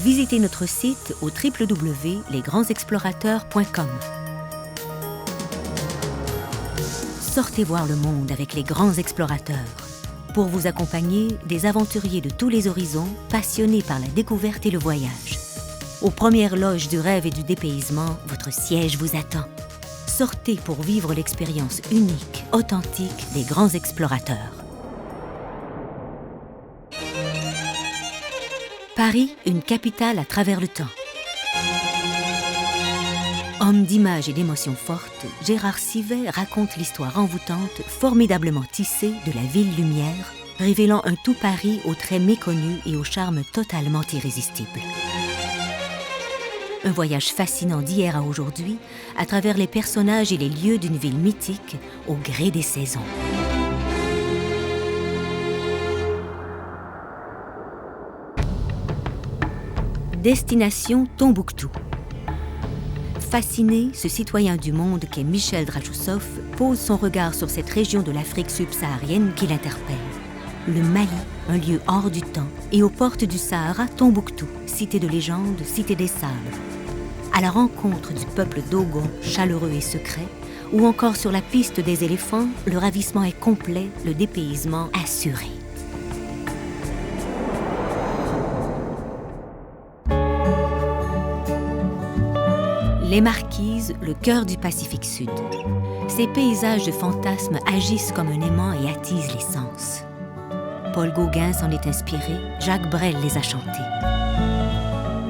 Visitez notre site au www.lesgrandsexplorateurs.com. Sortez voir le monde avec les grands explorateurs. Pour vous accompagner, des aventuriers de tous les horizons, passionnés par la découverte et le voyage. Aux premières loges du rêve et du dépaysement, votre siège vous attend. Sortez pour vivre l'expérience unique, authentique des grands explorateurs. Paris, une capitale à travers le temps. Homme d'images et d'émotions fortes, Gérard Sivet raconte l'histoire envoûtante, formidablement tissée de la ville lumière, révélant un tout Paris aux traits méconnus et au charme totalement irrésistible. Un voyage fascinant d'hier à aujourd'hui, à travers les personnages et les lieux d'une ville mythique, au gré des saisons. Destination Tombouctou. Fasciné, ce citoyen du monde qu'est Michel Dragoussov pose son regard sur cette région de l'Afrique subsaharienne qui l'interpelle. Le Mali, un lieu hors du temps, et aux portes du Sahara, Tombouctou, cité de légende, cité des sables. À la rencontre du peuple dogon, chaleureux et secret, ou encore sur la piste des éléphants, le ravissement est complet, le dépaysement assuré. Les Marquises, le cœur du Pacifique Sud. Ces paysages de fantasmes agissent comme un aimant et attisent les sens. Paul Gauguin s'en est inspiré, Jacques Brel les a chantés.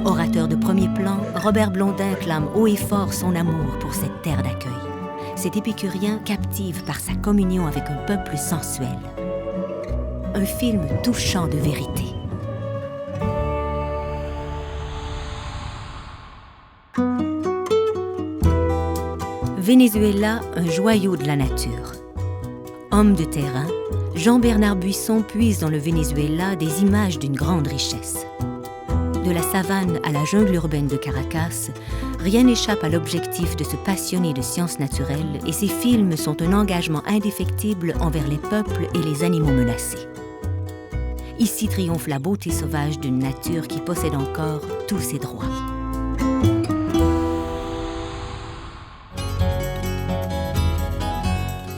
Orateur de premier plan, Robert Blondin clame haut et fort son amour pour cette terre d'accueil. Cet épicurien captive par sa communion avec un peuple sensuel. Un film touchant de vérité. Venezuela, un joyau de la nature. Homme de terrain, Jean-Bernard Buisson puise dans le Venezuela des images d'une grande richesse. De la savane à la jungle urbaine de Caracas, rien n'échappe à l'objectif de se passionner de sciences naturelles et ses films sont un engagement indéfectible envers les peuples et les animaux menacés. Ici triomphe la beauté sauvage d'une nature qui possède encore tous ses droits.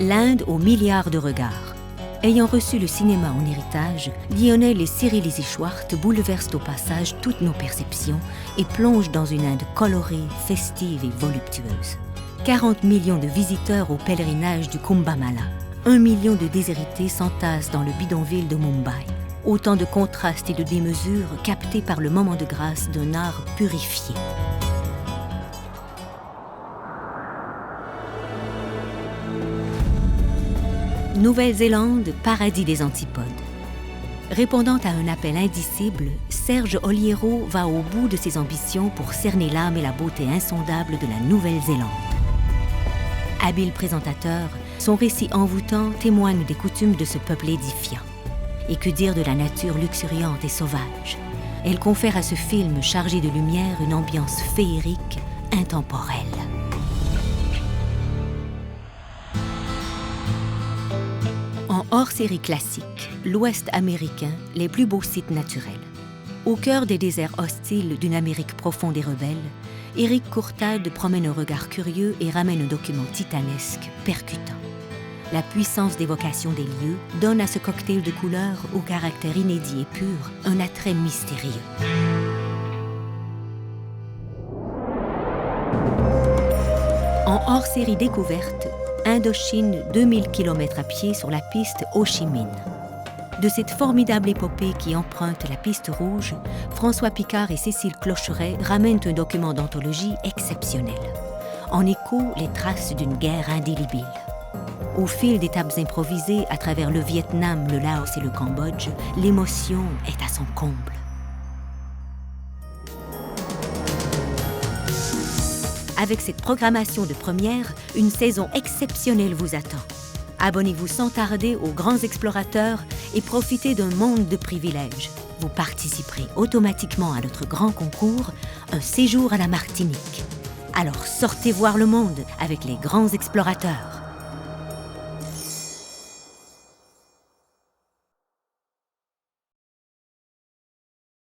L'Inde aux milliards de regards. Ayant reçu le cinéma en héritage, Lionel et Cyril Ishwart bouleversent au passage toutes nos perceptions et plongent dans une Inde colorée, festive et voluptueuse. 40 millions de visiteurs au pèlerinage du Kumbh Mela. 1 million de déshérités s'entassent dans le bidonville de Mumbai. Autant de contrastes et de démesures captés par le moment de grâce d'un art purifié. Nouvelle-Zélande, paradis des antipodes. Répondant à un appel indicible, Serge Oliero va au bout de ses ambitions pour cerner l'âme et la beauté insondable de la Nouvelle-Zélande. Habile présentateur, son récit envoûtant témoigne des coutumes de ce peuple édifiant. Et que dire de la nature luxuriante et sauvage? Elle confère à ce film chargé de lumière une ambiance féerique, intemporelle. Hors-série classique, l'Ouest américain, les plus beaux sites naturels. Au cœur des déserts hostiles d'une Amérique profonde et rebelle, Éric Courtade promène un regard curieux et ramène un document titanesque, percutant. La puissance d'évocation des lieux donne à ce cocktail de couleurs, au caractère inédit et pur, un attrait mystérieux. En hors-série découverte, Indochine, 2000 km à pied sur la piste Ho Chi Minh. De cette formidable épopée qui emprunte la piste rouge, François Picard et Cécile Clocheret ramènent un document d'anthologie exceptionnel. En écho, les traces d'une guerre indélébile. Au fil d'étapes improvisées à travers le Vietnam, le Laos et le Cambodge, l'émotion est à son comble. Avec cette programmation de première, une saison exceptionnelle vous attend. Abonnez-vous sans tarder aux Grands Explorateurs et profitez d'un monde de privilèges. Vous participerez automatiquement à notre grand concours, un séjour à la Martinique. Alors sortez voir le monde avec les Grands Explorateurs.